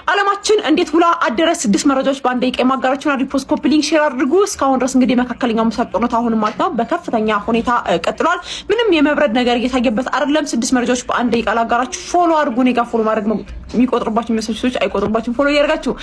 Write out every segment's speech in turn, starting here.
ዓለማችን እንዴት ውላ አደረስ 6 መረጃዎች በአንድ ደቂቃ ማጋራችሁና ሪፖስት ኮፒ ሊንክ ሼር አድርጉ። እስካሁን ድረስ እንግዲህ መካከለኛው ምስራቅ ጦርነት አሁንም ማለት ነው በከፍተኛ ሁኔታ ቀጥሏል። ምንም የመብረድ ነገር እየታየበት አይደለም። 6 መረጃዎች በአንድ ደቂቃ ላጋራችሁ። ፎሎ አድርጉ። እኔ ጋር ፎሎ ማድረግ ነው የሚቆጥርባችሁ ሜሴጆች አይቆጥርባችሁ ፎሎ ያደርጋችሁ።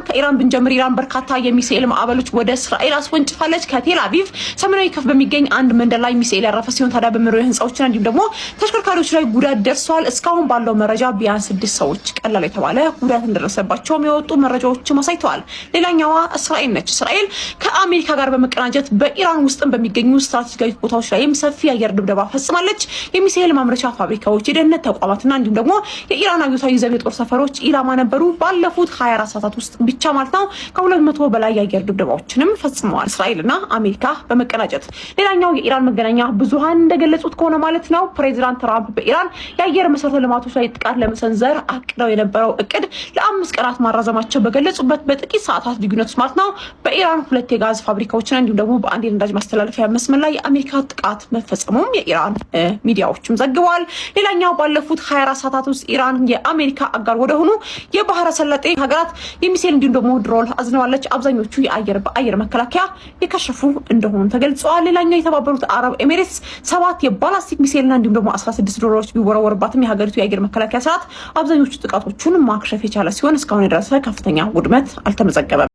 ከኢራን ብንጀምር ኢራን በርካታ የሚሳኤል ማዕበሎች ወደ እስራኤል አስወንጭፋለች። ከቴል አቪቭ ሰሜናዊ ክፍል በሚገኝ አንድ መንደር ላይ ሚሳኤል ያረፈ ሲሆን ታዲያ በመኖሪያ ህንጻዎችና እንዲሁም ደግሞ ተሽከርካሪዎች ላይ ጉዳት ደርሷል። እስካሁን ባለው መረጃ ቢያንስ 6 ሰዎች ቀላል የተባለ ጉዳት እንደደረሰባቸው የሚወጡ መረጃዎች አሳይተዋል። ሌላኛዋ እስራኤል ነች። እስራኤል ከአሜሪካ ጋር በመቀናጀት በኢራን ውስጥም በሚገኙ ስትራቴጂካዊ ቦታዎች ላይም ሰፊ የአየር ድብደባ ፈጽማለች። የሚሳኤል ማምረቻ ፋብሪካዎች፣ የደህንነት ተቋማትና እንዲሁም ደግሞ የኢራን አብዮታዊ ዘብ የጦር ሰፈሮች ኢላማ ነበሩ። ባለፉት 24 ሰዓታት ውስጥ ብቻ ማለት ነው ከ200 በላይ የአየር ድብደባዎችንም ፈጽመዋል እስራኤልና አሜሪካ በመቀናጀት። ሌላኛው የኢራን መገናኛ ብዙሃን እንደገለጹት ከሆነ ማለት ነው ፕሬዚዳንት ትራምፕ በኢራን የአየር መሰረተ ልማቶች ላይ ጥቃት ለመሰንዘር አቅደው የነበረው እቅድ ለ5 ቀናት ማራዘማቸው በገለጹበት በጥቂት ሰዓታት ልዩነት ውስጥ ማለት ነው በኢራን 2 የጋዝ ፋብሪካዎችና እንዲሁም ደግሞ በአንድ የነዳጅ ማስተላለፊያ መስመር ላይ የአሜሪካ ጥቃት መፈጸሙም የኢራን ሚዲያዎችም ዘግበዋል። ሌላኛው ባለፉት 24 ሰዓታት ውስጥ ኢራን የአሜሪካ አጋር ወደ ሆኑ የባህረ ሰላጤ ሀገራት የሚሳኤል እንዲሁም ደግሞ ድሮን አዝነዋለች። አብዛኞቹ በአየር መከላከያ የከሸፉ እንደሆኑ ተገልጸዋል። ሌላኛው የተባበሩት አረብ ኤሚሬትስ 7 የባላስቲክ ሚሳኤልና እንዲሁም ደግሞ 16 ድሮኖች ቢወረወርባትም የሀገሪቱ የአየር መከላከያ ስርዓት አብዛኞቹ ጥቃቶቹን ማክሸፍ የቻለ ሲሆን እስካሁን የደረሰ ከፍተኛ ውድመት አልተመዘገበም።